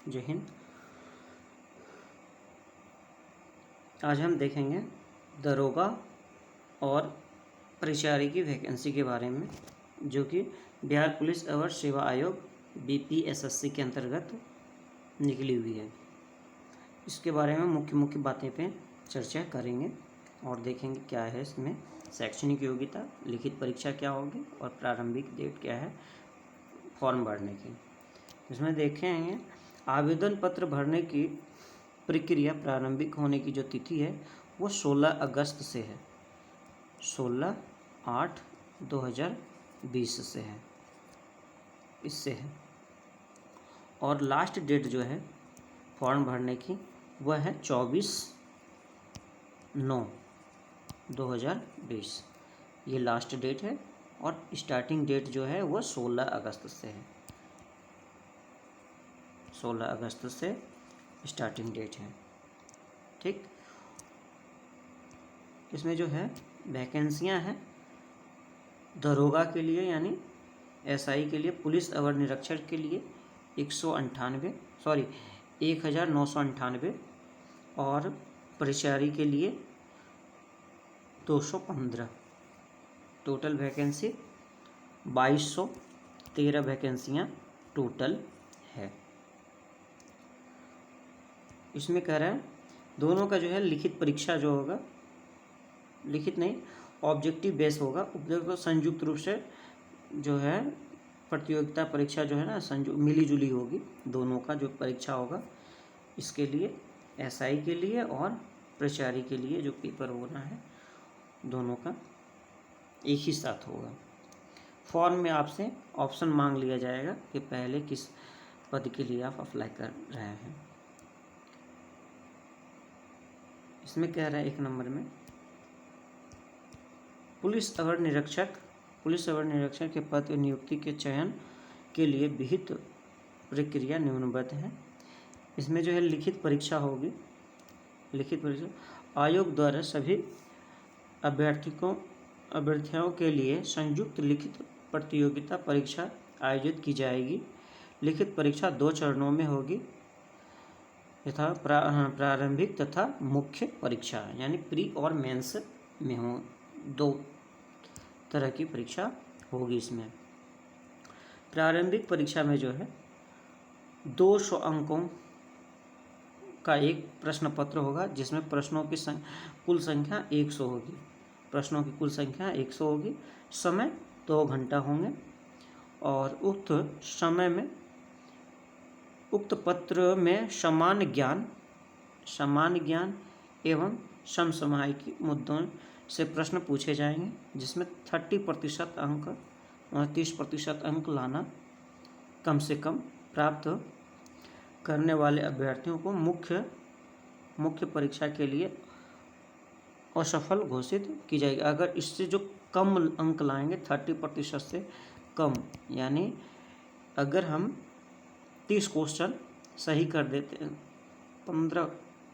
जय हिंद। आज हम देखेंगे दरोगा और परिचारी की वैकेंसी के बारे में, जो कि बिहार पुलिस अवर सेवा आयोग BPSSC के अंतर्गत निकली हुई है। इसके बारे में मुख्य मुख्य बातें पे चर्चा करेंगे और देखेंगे क्या है इसमें। शैक्षणिक योग्यता, लिखित परीक्षा क्या होगी और प्रारंभिक डेट क्या है फॉर्म भरने की। इसमें देखेंगे आवेदन पत्र भरने की प्रक्रिया प्रारंभिक होने की जो तिथि है वो 16 अगस्त से है, 16/8/2020 से है, इससे है। और लास्ट डेट जो है फॉर्म भरने की वह है 24/9/2020, ये लास्ट डेट है। और स्टार्टिंग डेट जो है वह 16 अगस्त से है, 16 अगस्त से स्टार्टिंग डेट है। ठीक, इसमें जो है वैकेंसियां हैं दरोगा के लिए यानी SI के लिए, पुलिस अवर निरीक्षक के लिए 1998 और परिचारी के लिए 215। टोटल वैकेंसी 2213 वैकेंसियां टोटल है। इसमें कह रहा है दोनों का जो है लिखित परीक्षा जो होगा, लिखित नहीं ऑब्जेक्टिव बेस होगा, उपयुक्त संयुक्त रूप से जो है प्रतियोगिता परीक्षा जो है ना मिली जुली होगी। दोनों का जो परीक्षा होगा इसके लिए SI के लिए और परिचारी के लिए जो पेपर होना है दोनों का एक ही साथ होगा। फॉर्म में आपसे ऑप्शन मांग लिया जाएगा कि पहले किस पद के लिए आप अप्लाई कर रहे हैं। इसमें कह रहा है 1 नंबर में पुलिस अवर निरीक्षक के पद नियुक्ति के चयन के लिए विहित प्रक्रिया निम्नवत है। इसमें जो है लिखित परीक्षा होगी। लिखित परीक्षा आयोग द्वारा सभी अभ्यर्थियों के लिए संयुक्त लिखित प्रतियोगिता परीक्षा आयोजित की जाएगी। लिखित परीक्षा 2 चरणों में होगी यथा प्रारंभिक तथा मुख्य परीक्षा, यानी प्री और मेंस में हो, 2 तरह की परीक्षा होगी। इसमें प्रारंभिक परीक्षा में जो है 200 अंकों का एक प्रश्न पत्र होगा, जिसमें प्रश्नों की कुल संख्या 100 होगी। प्रश्नों की कुल संख्या 100 होगी। समय 2 घंटा होंगे और उक्त समय में उक्त पत्र में सामान्य ज्ञान एवं समसामयिक मुद्दों से प्रश्न पूछे जाएंगे, जिसमें 30% अंक 30% अंक लाना कम से कम प्राप्त करने वाले अभ्यर्थियों को मुख्य परीक्षा के लिए असफल घोषित की जाएगी। अगर इससे जो कम अंक लाएंगे 30% से कम, यानी अगर हम 30 क्वेश्चन सही कर देते हैं,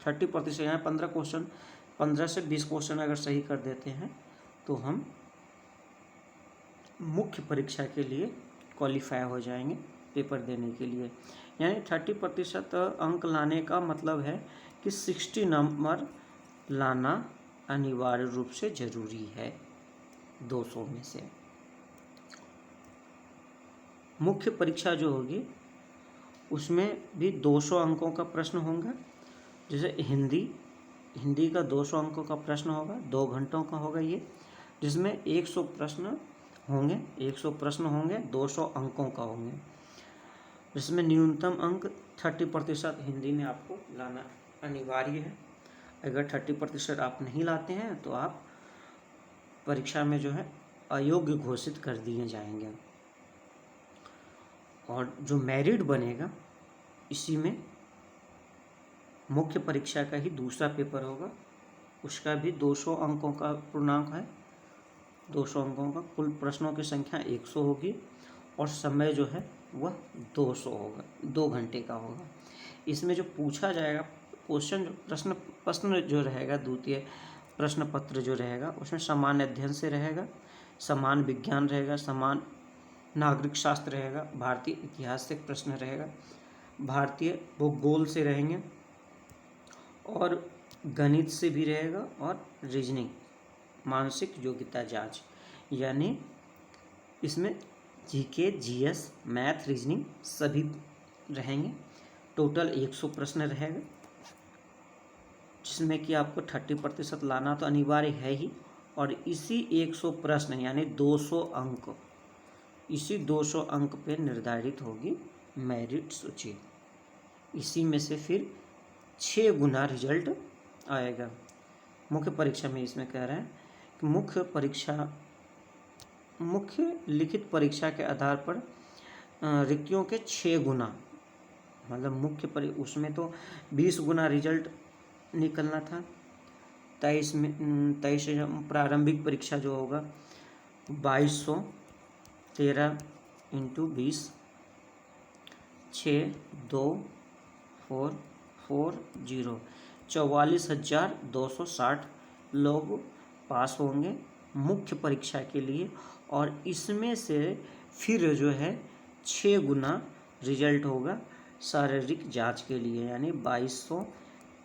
30% यानी 15 से 20 क्वेश्चन अगर सही कर देते हैं तो हम मुख्य परीक्षा के लिए क्वालिफाई हो जाएंगे पेपर देने के लिए। यानी 30% अंक लाने का मतलब है कि 60 नंबर लाना अनिवार्य रूप से जरूरी है 200 में से। मुख्य परीक्षा जो होगी उसमें भी 200 अंकों का प्रश्न होगा। जैसे हिंदी का 200 अंकों का प्रश्न होगा, 2 घंटों का होगा ये, जिसमें 100 प्रश्न होंगे 200 अंकों का होंगे, जिसमें न्यूनतम अंक 30% हिंदी में आपको लाना अनिवार्य है। अगर 30% आप नहीं लाते हैं तो आप परीक्षा में जो है अयोग्य घोषित कर दिए जाएंगे। और जो मेरिट बनेगा इसी में मुख्य परीक्षा का ही दूसरा पेपर होगा, उसका भी 200 अंकों का पूर्णांक है। 200 अंकों का कुल प्रश्नों की संख्या 100 होगी और समय जो है वह 200 होगा, 2 घंटे का होगा। इसमें जो पूछा जाएगा क्वेश्चन, प्रश्न जो रहेगा, द्वितीय प्रश्न पत्र जो रहेगा उसमें सामान्य अध्ययन से रहेगा, समान विज्ञान रहेगा, समान नागरिक शास्त्र रहेगा, भारतीय इतिहास से प्रश्न रहेगा, भारतीय भूगोल से रहेंगे और गणित से भी रहेगा और रीजनिंग मानसिक योग्यता जांच, यानी इसमें जीके, जीएस, मैथ, रीजनिंग सभी रहेंगे। टोटल 100 प्रश्न रहेगा, जिसमें कि आपको 30% लाना तो अनिवार्य है ही, और इसी 100 प्रश्न यानी 200 अंक, इसी 200 अंक पे निर्धारित होगी मेरिट सूची। इसी में से फिर 6 गुना रिजल्ट आएगा। मुख्य परीक्षा में इसमें कह रहे हैं कि मुख्य लिखित परीक्षा के आधार पर रिक्तियों के 6 गुना, मतलब उसमें तो 20 गुना रिजल्ट निकलना था। 23 प्रारंभिक परीक्षा जो होगा 2200, 13 इंटू 20, 6, 2, 4, 4, 0, 44,260 लोग पास होंगे मुख्य परीक्षा के लिए, और इसमें से फिर जो है 6 गुना रिजल्ट होगा शारीरिक जांच के लिए, यानी 2200,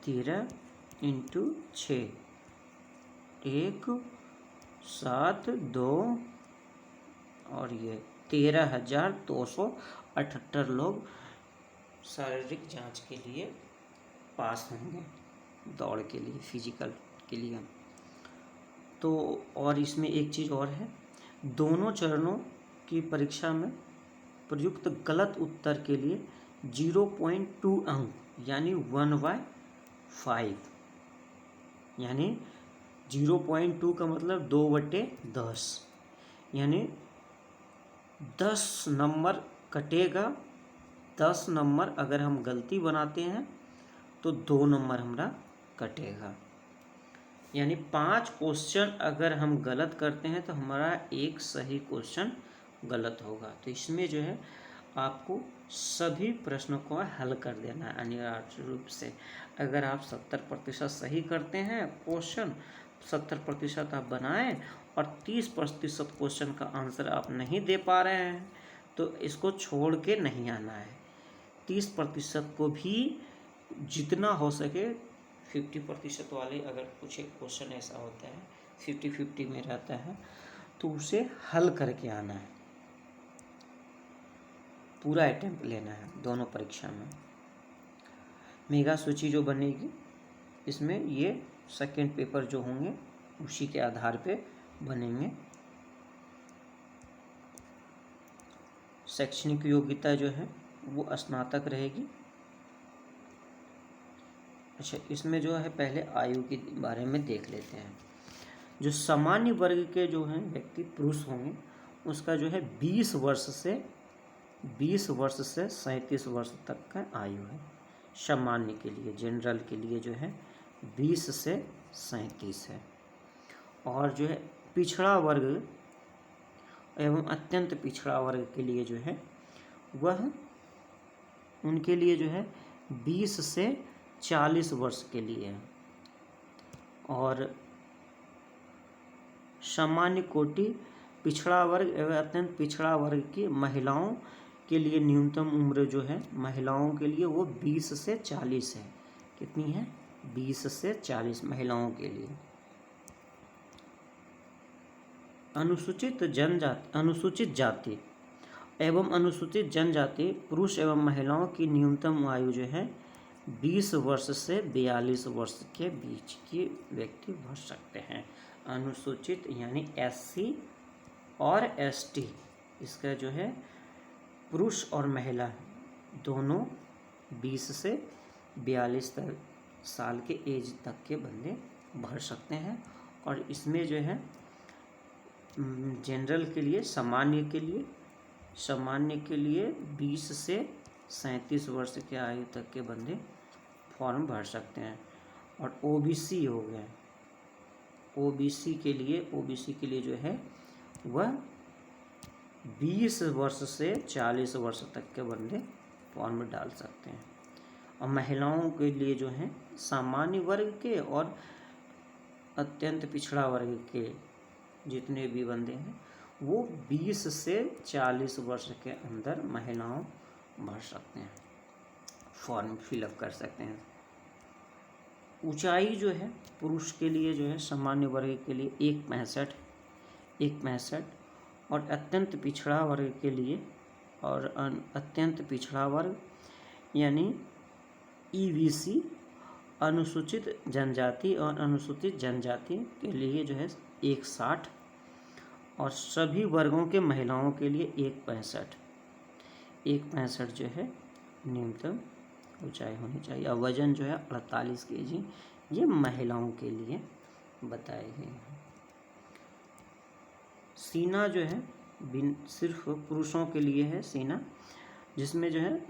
13 इंटू 6, 1, 7, 2 और ये 13,278 लोग शारीरिक जांच के लिए पास होंगे, दौड़ के लिए, फिजिकल के लिए। तो और इसमें एक चीज़ और है, दोनों चरणों की परीक्षा में प्रयुक्त गलत उत्तर के लिए 0.2 अंक यानी 1/5, यानी 0.2 का मतलब 2/10, यानी 10 नंबर कटेगा। 10 नंबर अगर हम गलती बनाते हैं तो 2 नंबर हमारा कटेगा, यानी 5 क्वेश्चन अगर हम गलत करते हैं तो हमारा एक सही क्वेश्चन गलत होगा। तो इसमें जो है आपको सभी प्रश्नों को हल कर देना है अनिवार्य रूप से। अगर आप 70% सही करते हैं क्वेश्चन, 70% आप बनाएं और 30% क्वेश्चन का आंसर आप नहीं दे पा रहे हैं तो इसको छोड़ के नहीं आना है। 30% को भी जितना हो सके, 50% वाले अगर कुछ एक क्वेश्चन ऐसा होता है 50-50 में रहता है तो उसे हल करके आना है, पूरा अटेम्प्ट लेना है दोनों परीक्षा में। मेगा सूची जो बनेगी इसमें ये सेकंड पेपर जो होंगे उसी के आधार पे बनेंगे। शैक्षणिक योग्यता जो है वो स्नातक रहेगी। अच्छा, इसमें जो है पहले आयु के बारे में देख लेते हैं। जो सामान्य वर्ग के जो हैं व्यक्ति पुरुष होंगे उसका जो है 20 वर्ष से 37 वर्ष तक का आयु है। सामान्य के लिए, जनरल के लिए जो है 20 से 37 है। और जो है पिछड़ा वर्ग एवं अत्यंत पिछड़ा वर्ग के लिए जो है वह उनके लिए जो है 20 से 40 वर्ष के लिए है। और सामान्य कोटि, पिछड़ा वर्ग एवं अत्यंत पिछड़ा वर्ग की महिलाओं के लिए न्यूनतम उम्र जो है महिलाओं के लिए वो 20 से 40 है। कितनी है? 20 से 40 महिलाओं के लिए। अनुसूचित जाति एवं अनुसूचित जनजाति पुरुष एवं महिलाओं की न्यूनतम आयु जो है 20 वर्ष से 42 वर्ष के बीच के व्यक्ति भर सकते हैं। अनुसूचित यानी SC और ST, इसका जो है पुरुष और महिला दोनों 20 से 42 साल के एज तक के बंदे भर सकते हैं। और इसमें जो है जनरल के लिए, सामान्य के लिए 20 से 37 वर्ष के आयु तक के बंदे फॉर्म भर सकते हैं। और OBC हो गया, OBC के लिए जो है वह 20 वर्ष से 40 वर्ष तक के बंदे फॉर्म डाल सकते हैं। और महिलाओं के लिए जो है सामान्य वर्ग के और अत्यंत पिछड़ा वर्ग के जितने भी बंदे हैं वो 20 से 40 वर्ष के अंदर महिलाओं भर सकते हैं। फॉर्म फिलअप कर सकते हैं। ऊंचाई जो है पुरुष के लिए जो है सामान्य वर्ग के लिए 1.65 और अत्यंत पिछड़ा वर्ग के लिए और अत्यंत पिछड़ा वर्ग यानी EBC अनुसूचित जनजाति और अनुसूचित जनजाति के लिए जो है 1.60 और सभी वर्गों के महिलाओं के लिए 1.65 जो है न्यूनतम ऊंचाई होनी चाहिए। और वजन जो है 48 kg ये महिलाओं के लिए बताए गए हैं। सीना जो है सिर्फ पुरुषों के लिए है सीना, जिसमें जो है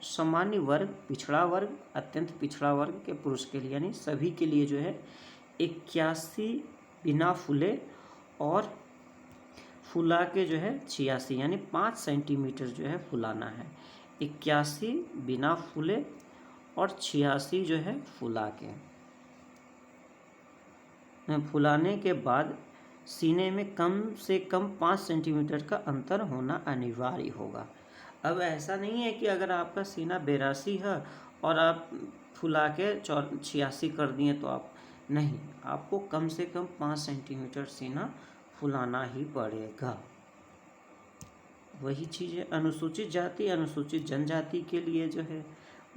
सामान्य वर्ग, पिछड़ा वर्ग, अत्यंत पिछड़ा वर्ग के पुरुष के लिए यानी सभी के लिए जो है 81 बिना फूले और फुला के जो है 86 यानी 5 सेंटीमीटर जो है फुलाना है। 81 बिना फूले और 86 जो है फुला के। फुलाने के बाद सीने में कम से कम 5 सेंटीमीटर का अंतर होना अनिवार्य होगा। अब ऐसा नहीं है कि अगर आपका सीना 82 है और आप फुला के 86 कर दिए तो आप नहीं, आपको कम से कम 5 सेंटीमीटर सीना फुलाना ही पड़ेगा। वही चीज़ है अनुसूचित जाति अनुसूचित जनजाति के लिए जो है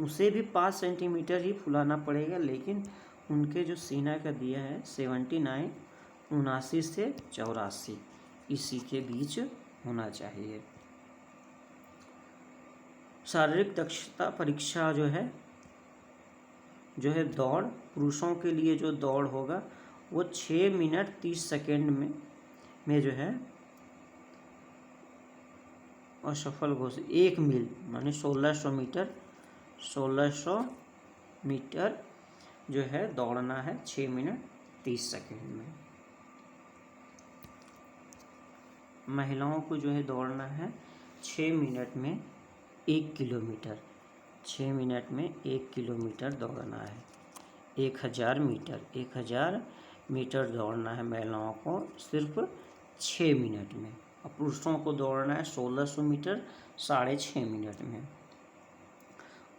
उसे भी 5 सेंटीमीटर ही फुलाना पड़ेगा, लेकिन उनके जो सीना का दिया है 79 79 से 84 इसी के बीच होना चाहिए। शारीरिक दक्षता परीक्षा जो है दौड़, पुरुषों के लिए जो दौड़ होगा वो 6 मिनट 30 सेकेंड में जो है असफल घोषित 1 मील माने 1600 मीटर जो है दौड़ना है 6 मिनट 30 सेकेंड में। महिलाओं को जो है दौड़ना है 6 मिनट में 1 किलोमीटर, 6 मिनट में 1 किलोमीटर दौड़ना है। 1000 मीटर दौड़ना है महिलाओं को सिर्फ 6 मिनट में, और पुरुषों को दौड़ना है 1600 मीटर 6.5 मिनट में।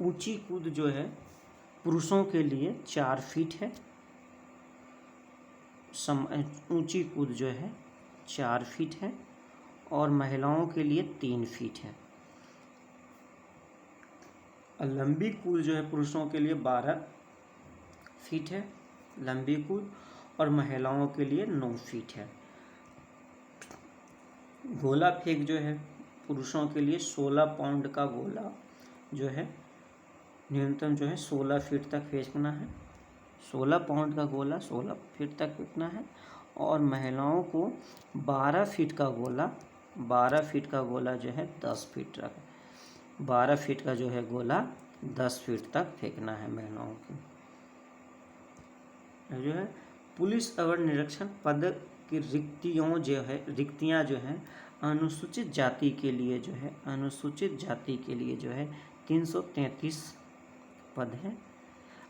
ऊंची कूद जो है पुरुषों के लिए 4 फीट है, ऊंची कूद जो है 4 फीट है और महिलाओं के लिए 3 फीट है। लंबी कूद जो है पुरुषों के लिए 12 फीट है लंबी कूद, और महिलाओं के लिए 9 फीट है। गोला फेंक जो है पुरुषों के लिए 16 पाउंड का गोला जो है न्यूनतम जो है 16 फीट तक फेंकना है। 16 पाउंड का गोला 16 फीट तक फेंकना है, और महिलाओं को 12 फीट का गोला जो है 10 फीट तक, 12 फीट का जो है गोला 10 फीट तक फेंकना है महिलाओं को। जो है पुलिस अवर निरीक्षण पद की रिक्तियां जो है अनुसूचित जाति के लिए जो है 333 पद है,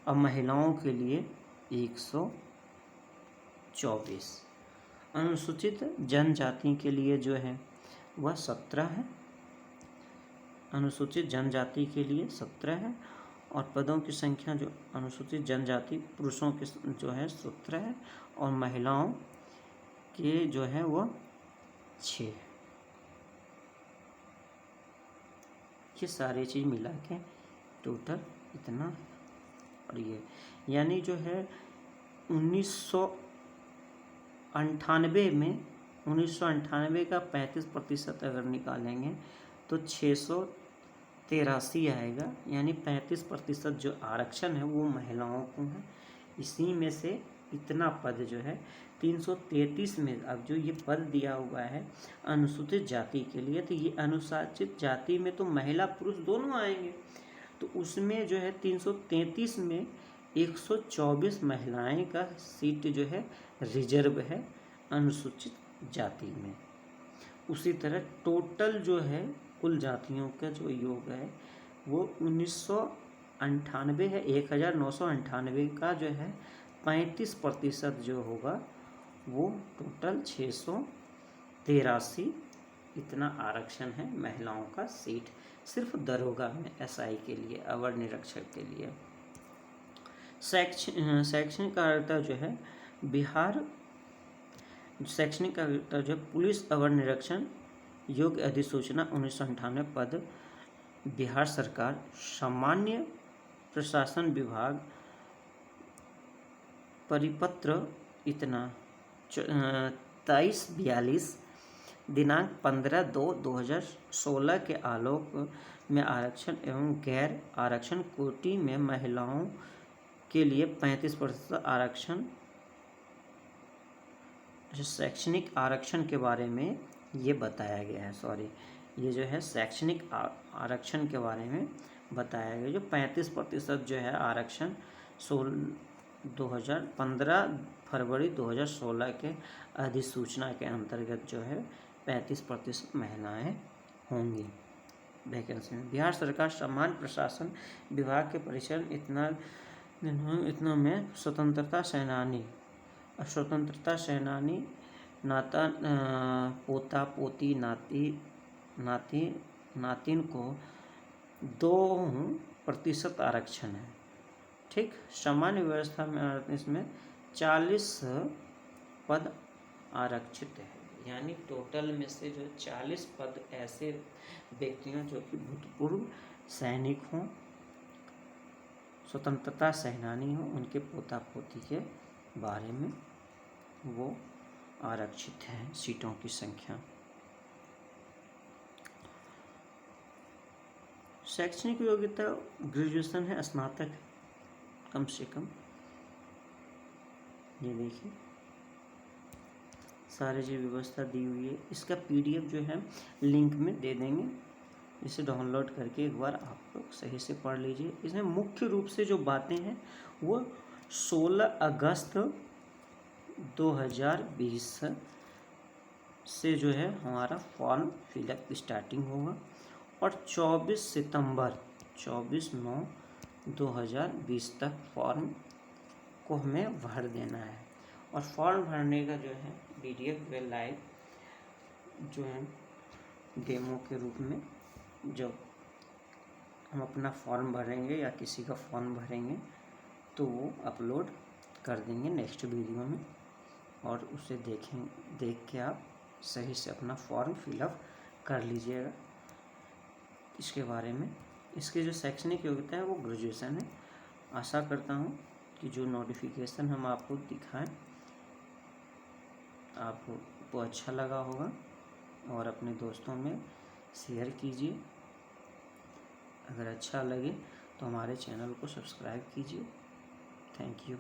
और महिलाओं के लिए 124। अनुसूचित जनजाति के लिए जो है वह 17 है, अनुसूचित जनजाति के लिए 17 है, और पदों की संख्या जो अनुसूचित जनजाति पुरुषों के जो है 17 है, और महिलाओं के जो है वह 6 है। ये सारी चीज़ मिला के टोटल इतना, और ये यानी जो है 1998 का 35% अगर निकालेंगे तो 683 आएगा, यानी 35% जो आरक्षण है वो महिलाओं को है। इसी में से इतना पद जो है 333 में, अब जो ये पद दिया हुआ है अनुसूचित जाति के लिए, तो ये अनुसूचित जाति में तो महिला पुरुष दोनों आएंगे, तो उसमें जो है 333 में 124 महिलाएं का सीट जो है रिजर्व है अनुसूचित जाति में। उसी तरह टोटल जो है कुल जातियों का जो योग है वो 1998 है, 1998 का जो है 35% जो होगा वो टोटल 683 इतना आरक्षण है महिलाओं का सीट सिर्फ दरोगा में एसआई के लिए, अवर निरीक्षक के लिए। शैक्षणिक अर्हता जो है बिहार, शैक्षणिक अर्हता जो पुलिस अवर निरीक्षण योग्य अधिसूचना 1998 पद बिहार सरकार सामान्य प्रशासन विभाग परिपत्र इतना 2342 दिनांक 15/2/2016 के आलोक में आरक्षण एवं गैर आरक्षण कोटि में महिलाओं के लिए 35% आरक्षण। शैक्षणिक आरक्षण के बारे में ये बताया गया है, ये जो है शैक्षणिक आरक्षण के बारे में बताया गया, जो 35% जो है आरक्षण 15 फरवरी 2016 के अधिसूचना के अंतर्गत जो है 35% महिलाएं होंगी वैकेंसी में। बिहार सरकार सामान्य प्रशासन विभाग के परिसर इतना में स्वतंत्रता सेनानी नाता पोता पोती नातिन को 2% आरक्षण है। ठीक, सामान्य व्यवस्था में इसमें 40 पद आरक्षित है, यानी टोटल में से जो 40 पद ऐसे व्यक्तियों जो कि भूतपूर्व सैनिक हों, स्वतंत्रता सेनानी हों, उनके पोता पोती के बारे में वो आरक्षित है सीटों की संख्या। शैक्षणिक योग्यता ग्रेजुएशन है, स्नातक कम से कम। ये देखिए सारी जो व्यवस्था दी हुई है, इसका PDF जो है लिंक में दे देंगे, इसे डाउनलोड करके एक बार आप लोग सही से पढ़ लीजिए। इसमें मुख्य रूप से जो बातें हैं वो 16 अगस्त 2020 से जो है हमारा फॉर्म फिलअप स्टार्टिंग होगा और 24/9/2020 तक फॉर्म को हमें भर देना है। और फॉर्म भरने का जो है PDF वे लाइव जो है डेमो के रूप में जब हम अपना फॉर्म भरेंगे या किसी का फॉर्म भरेंगे तो वो अपलोड कर देंगे नेक्स्ट वीडियो में, और उसे देख के आप सही से अपना फॉर्म फिलअप कर लीजिएगा। इसके बारे में इसकी जो शैक्षणिक योग्यता है वो ग्रेजुएशन है। आशा करता हूँ कि जो नोटिफिकेशन हम आपको दिखाएं आपको अच्छा लगा होगा, और अपने दोस्तों में शेयर कीजिए। अगर अच्छा लगे तो हमारे चैनल को सब्सक्राइब कीजिए। Thank you.